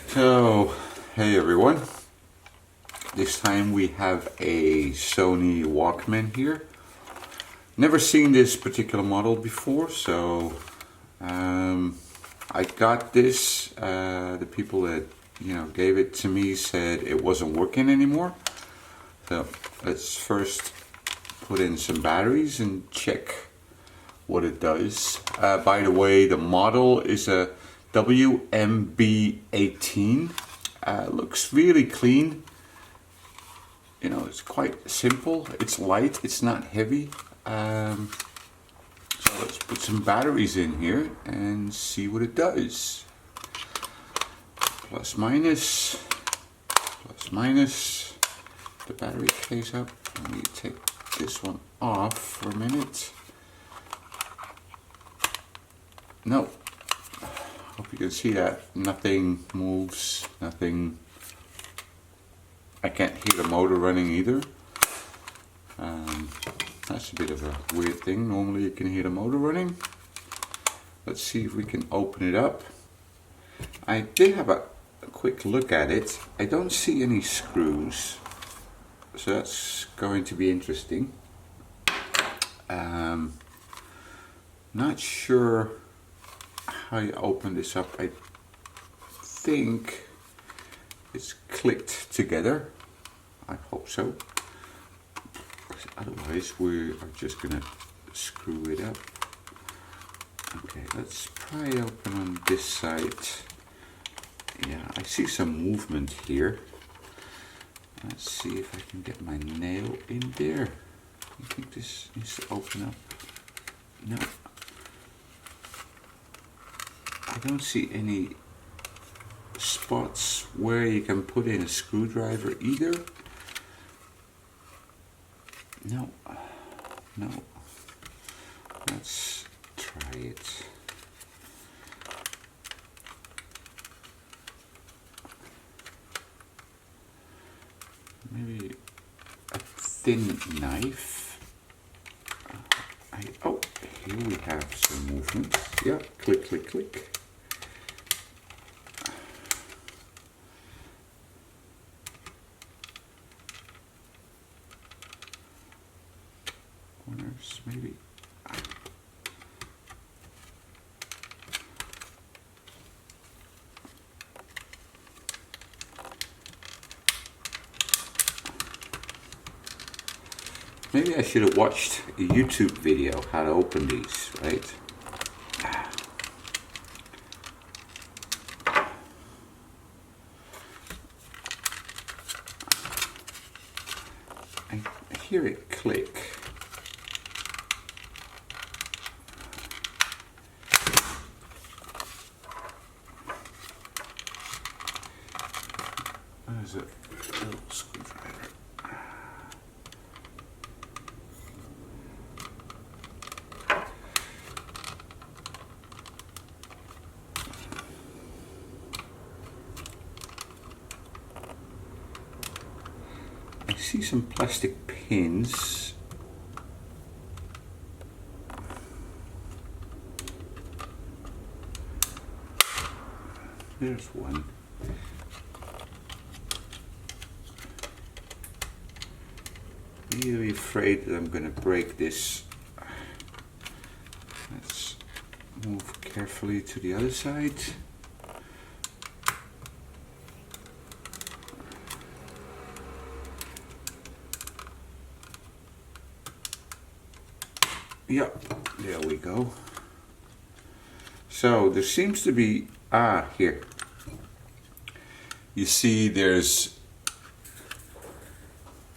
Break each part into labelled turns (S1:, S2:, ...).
S1: So, hey everyone, this time we have a SONY Walkman here. Never seen this particular model before, so I got this. The people that gave it to me said it wasn't working anymore. So let's first put in some batteries and check what it does. By the way, the model is a WM-B18. Looks really clean. It's quite simple. It's light. It's not heavy. So let's put some batteries in here and see what it does. Plus minus. Plus minus. The battery case up. Let me take this one off for a minute. No. Hope you can see that. Nothing moves. Nothing. I can't hear the motor running either. That's a bit of a weird thing. Normally you can hear the motor running. Let's see if we can open it up. I did have a quick look at it. I don't see any screws, so that's going to be interesting. Not sure how you open this up. I think it's clicked together. I hope so. Otherwise we are just gonna screw it up. Okay, let's pry open on this side. Yeah, I see some movement here. Let's see if I can get my nail in there. I think this needs to open up. No. I don't see any spots where you can put in a screwdriver either. No. No. Let's try it. Maybe a thin knife. Oh, here we have some movement. Yeah, click, click, click. Corners, maybe. Maybe I should have watched a YouTube video how to open these, right? I hear it click. There's a little screwdriver. I see some plastic pins. There's one. Really afraid that I'm going to break this. Let's move carefully to the other side. Yep, there we go. So there seems to be, here. You see there's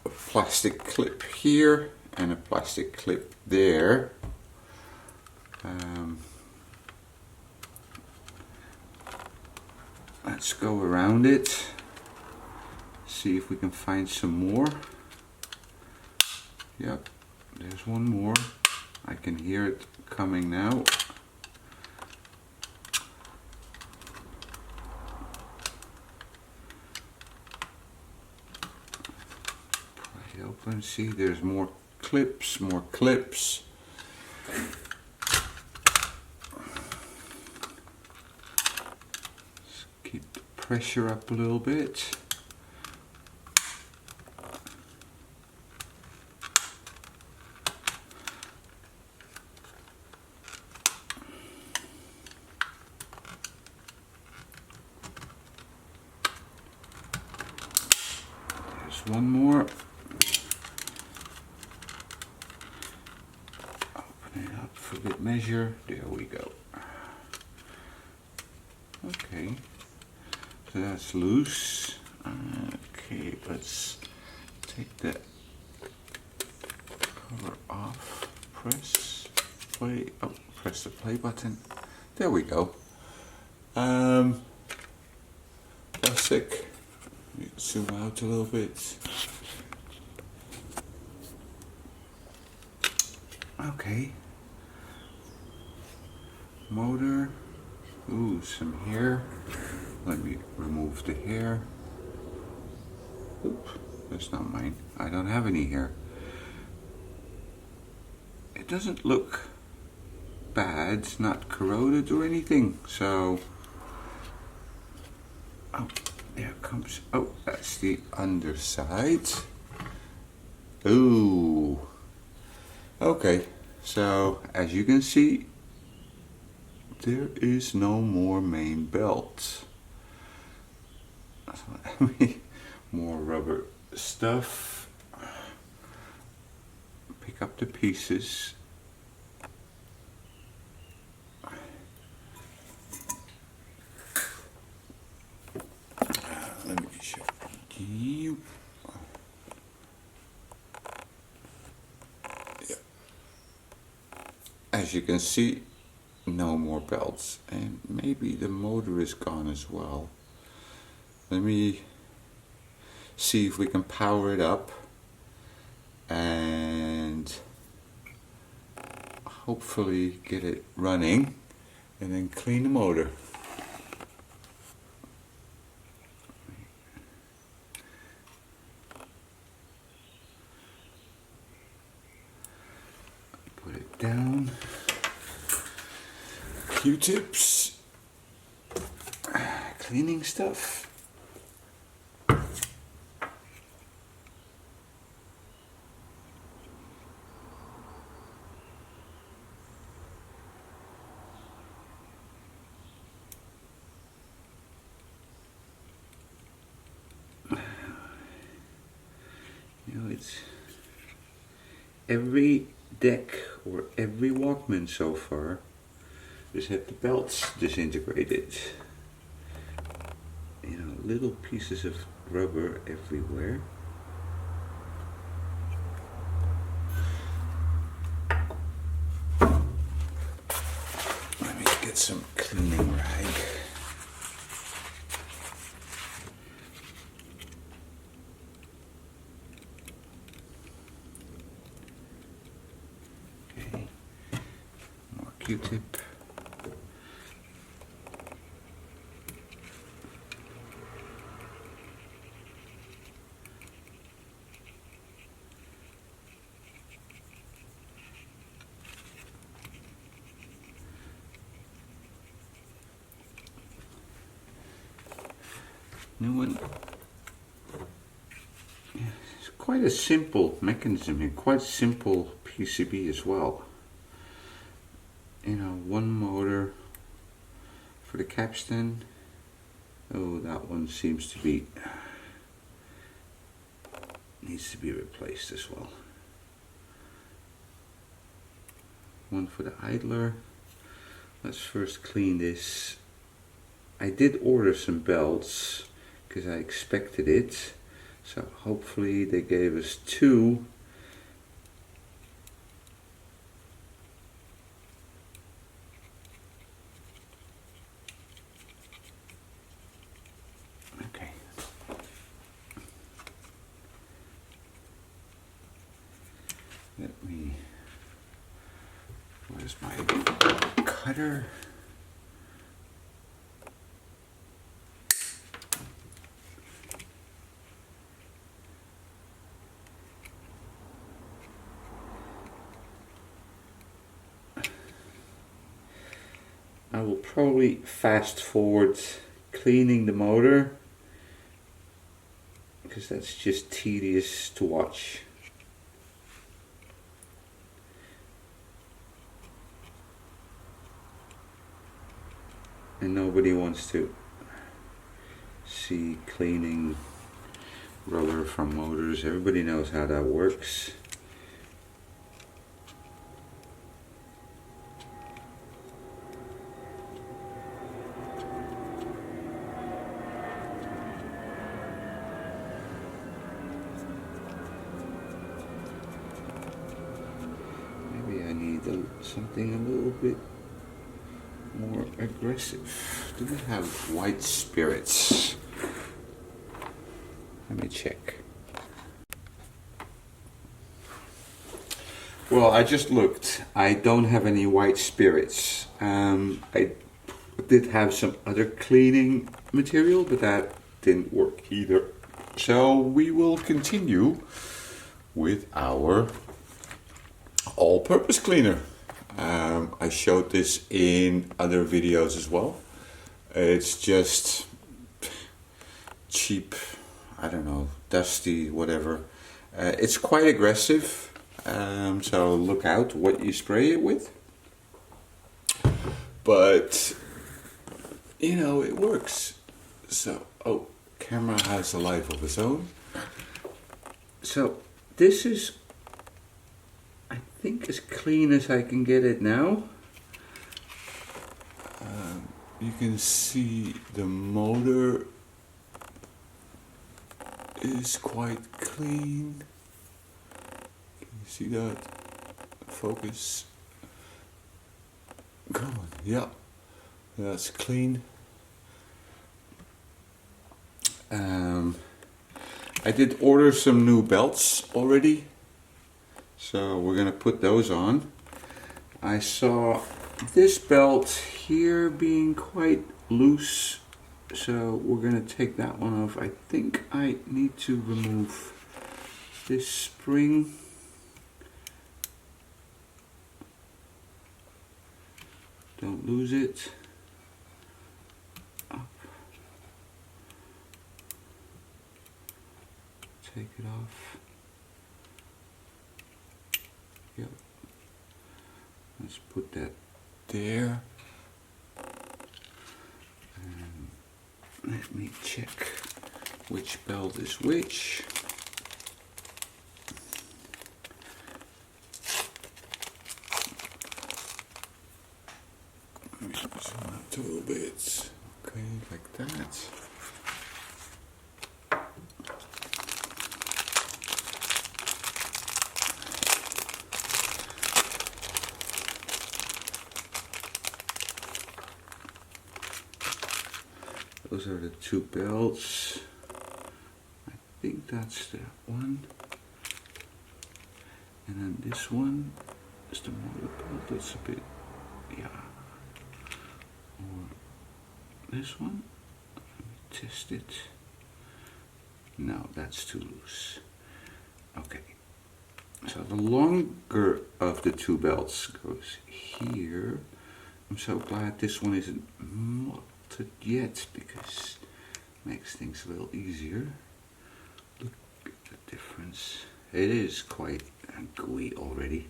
S1: a plastic clip here and a plastic clip there. Let's go around it. See if we can find some more. Yep, there's one more. I can hear it coming now. Pry it open. See, there's more clips, more clips. Let's keep the pressure up a little bit. There's one more. Open it up for good measure. There we go. Okay, so that's loose. Okay, let's take the cover off. Press play. Oh, press the play button. There we go. Plastic. Zoom out a little bit. Okay. Motor. Ooh, some hair. Let me remove the hair. Oop, that's not mine. I don't have any hair. It doesn't look bad. It's not corroded or anything. So, oh, there it comes. Oh, that's the underside. Ooh. Okay, so as you can see, there is no more main belt. I mean, more rubber stuff. Pick up the pieces. Let me show you. Yeah. As you can see, no more belts, and maybe the motor is gone as well. Let me see if we can power it up and hopefully get it running and then clean the motor. Put it down. Q-tips, cleaning stuff. You know, it's every deck or every Walkman so far just had the belts disintegrated. You know, little pieces of rubber everywhere. Let me get some cleaning rag. Okay, more Q-tip. New one. It's quite a simple mechanism and quite simple PCB as well. You know, one motor for the capstan. Oh, that one seems to be needs to be replaced as well. One for the idler. Let's first clean this. I did order some belts because I expected it, so hopefully they gave us two. Okay. Let me, where's my cutter? I will probably fast forward cleaning the motor, because that's just tedious to watch. And nobody wants to see cleaning rubber from motors. Everybody knows how that works. Maybe I need something a little bit more aggressive. Do we have white spirits? Let me check. Well, I just looked. I don't have any white spirits. I did have some other cleaning material, but that didn't work either. So we will continue with our all-purpose cleaner. I showed this in other videos as well. It's just cheap, I don't know, dusty, whatever. It's quite aggressive, so look out what you spray it with. But, you know, it works. So, oh, camera has a life of its own. So, this is, I think, as clean as I can get it now. You can see the motor is quite clean. Can you see that? Focus. Come on, yeah, that's clean. I did order some new belts already, so we're gonna put those on. I saw this belt here being quite loose, so we're gonna take that one off. I think I need to remove this spring. Don't lose it. Up. Take it off. Yep. Let's put that there. And let me check which belt is which. Zoom out a little bit. Okay, like that. Those are the two belts. I think that's the one. And then this one is the motor belt. That's a bit, yeah. Or this one. Let me test it. No, that's too loose. Okay. So the longer of the two belts goes here. I'm so glad this one isn't melted yet, because it makes things a little easier. Look at the difference. It is quite gooey already.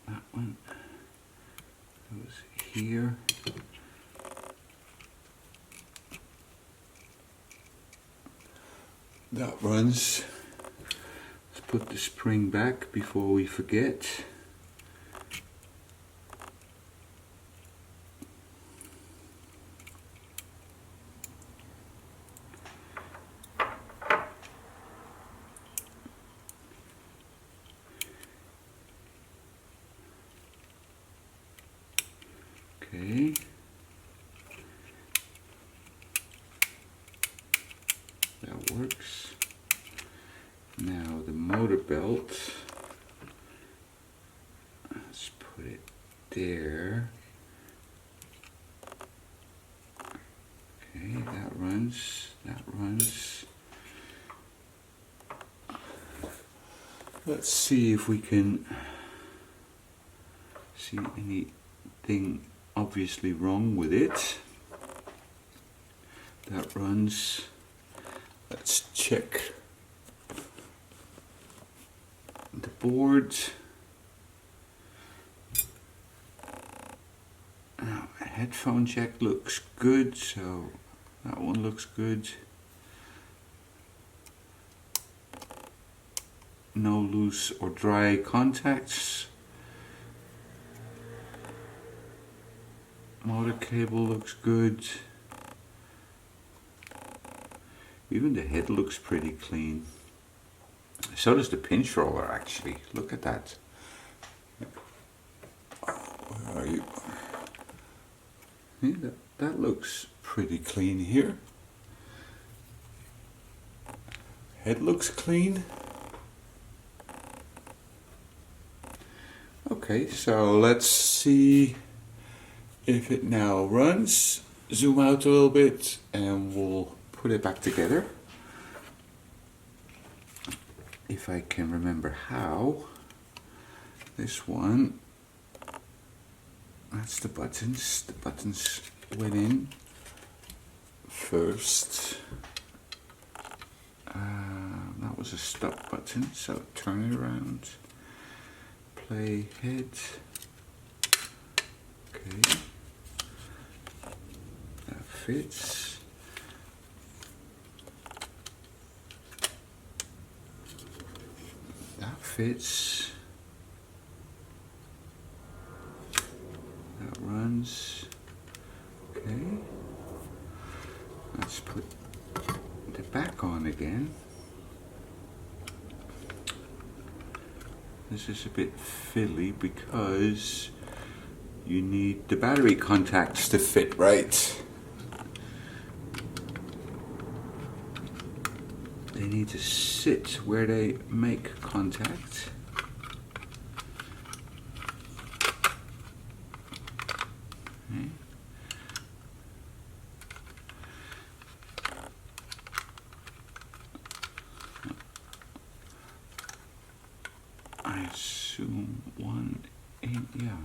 S1: That one goes here. That runs. Let's put the spring back before we forget. Okay. That works. Now the motor belt. Let's put it there. Okay, that runs. That runs. Let's see if we can see anything obviously wrong with it. That runs. Let's check the board. Now, a headphone jack looks good, so that one looks good. No loose or dry contacts. Motor cable looks good. Even the head looks pretty clean. So does the pinch roller, actually. Look at that. Where are you? Yeah, that looks pretty clean here. Head looks clean. Okay, so let's see if it now runs. Zoom out a little bit and we'll put it back together. If I can remember how. This one, that's the buttons. The buttons went in first. That was a stop button, so turn it around. Play head. Okay. That fits. That fits. That runs. Okay. Let's put the back on again. This is a bit fiddly because you need the battery contacts to fit right. They need to sit where they make contact. Okay. I assume one in, yeah.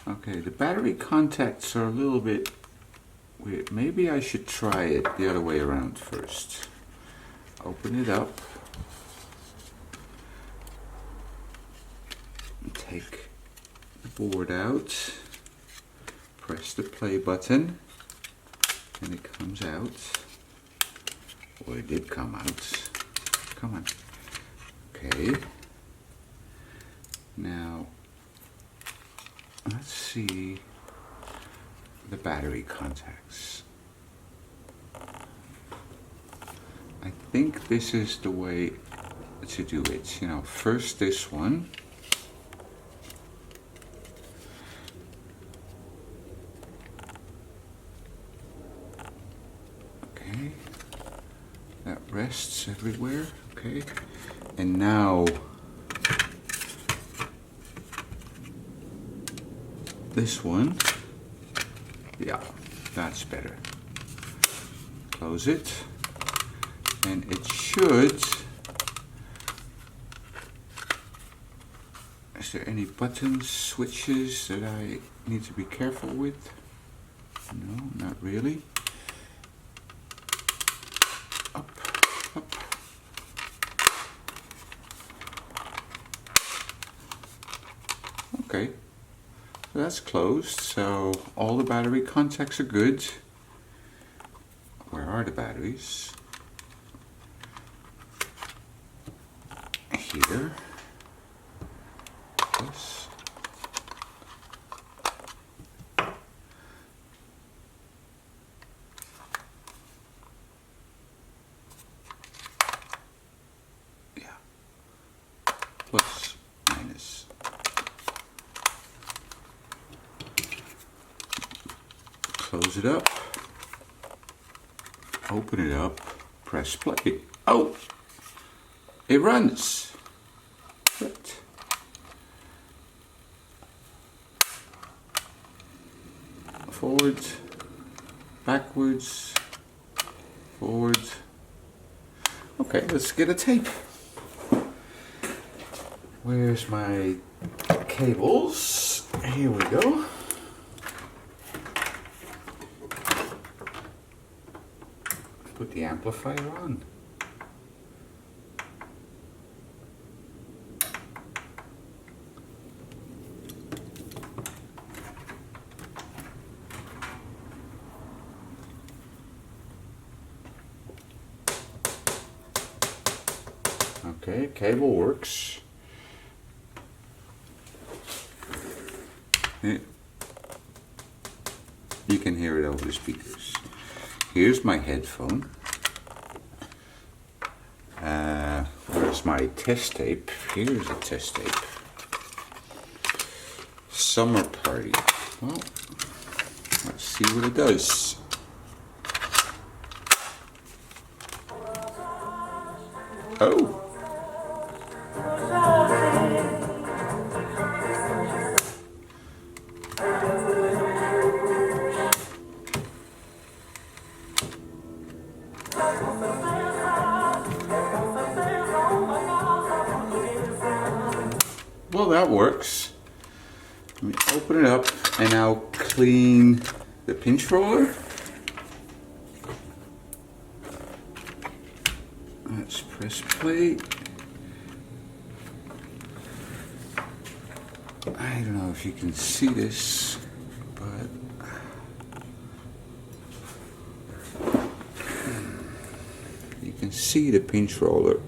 S1: Okay, the battery contacts are a little bit weird. Maybe I should try it the other way around first. Open it up. Take the board out. Press the play button. And it comes out. Well, it did come out. Come on. Okay. Now, let's see the battery contacts. I think this is the way to do it. You know, first this one. Okay. That rests everywhere. Okay. And now this one. Yeah, that's better. Close it. And it should. Is there any buttons, switches that I need to be careful with? No, not really. Up, up. Okay, so that's closed. So all the battery contacts are good. Where are the batteries? Here. This. Yeah. Plus, minus. Close it up. Open it up. Press play. Oh! It runs. Right. forward, backwards, forward. Okay, let's get a tape. Where's my cables? Here we go. Put the amplifier on. Okay, cable works. You can hear it over the speakers. Here's my headphone. Where's my test tape? Here's a test tape. Summer Party. Well, let's see what it does. Oh! Well, that works. Let me open it up and now clean the pinch roller. Let's press play. I don't know if you can see this, but you can see the pinch roller.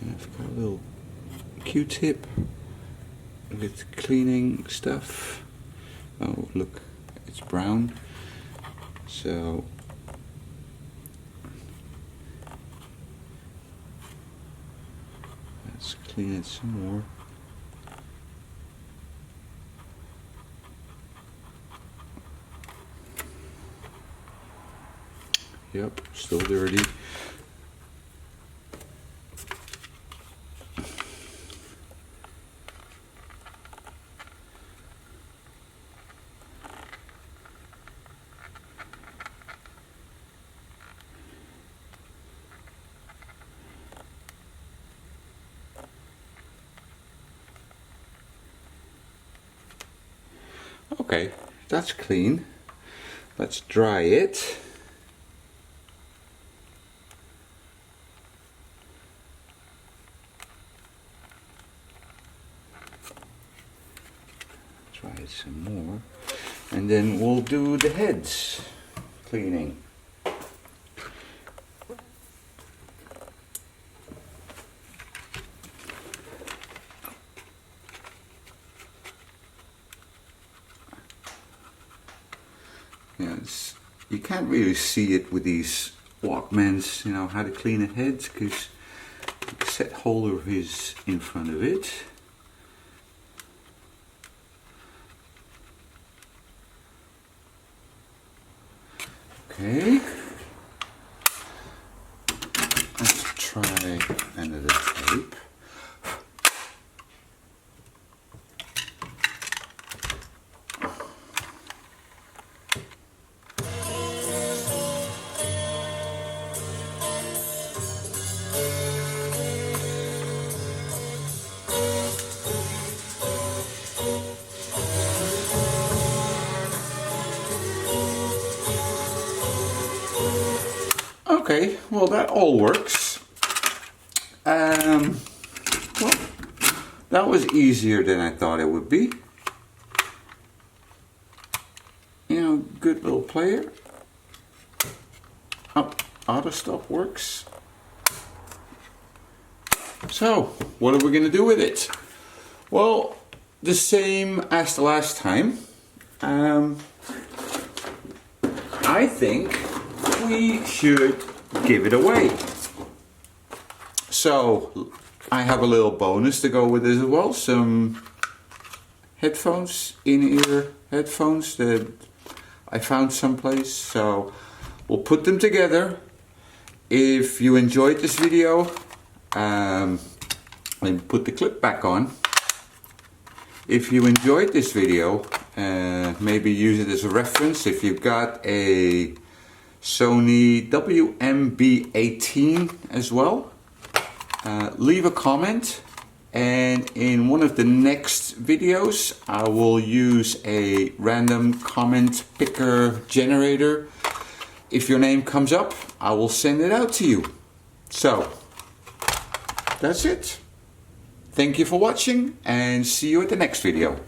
S1: And I've got a little Q-tip with cleaning stuff. Oh, look, it's brown. So let's clean it some more. Yep, still dirty. Okay, that's clean. Let's dry it. Try it some more. And then we'll do the heads cleaning. Yes, you can't really see it with these Walkmans, you know, how to clean the heads, because the cassette holder is in front of it. Okay, let's try another tape. Okay, well that all works. Well, that was easier than I thought it would be. You know, good little player. Oh, auto stop works. So, what are we going to do with it? Well, the same as the last time. I think we should give it away. So I have a little bonus to go with this as well. Some headphones, in-ear headphones that I found someplace. So we'll put them together. If you enjoyed this video, let me put the clip back on. If you enjoyed this video, Maybe use it as a reference if you've got a SONY WM-B18 as well. Leave a comment, and in one of the next videos I will use a random comment picker generator. If your name comes up, I will send it out to you. So that's it. Thank you for watching, and see you at the next video.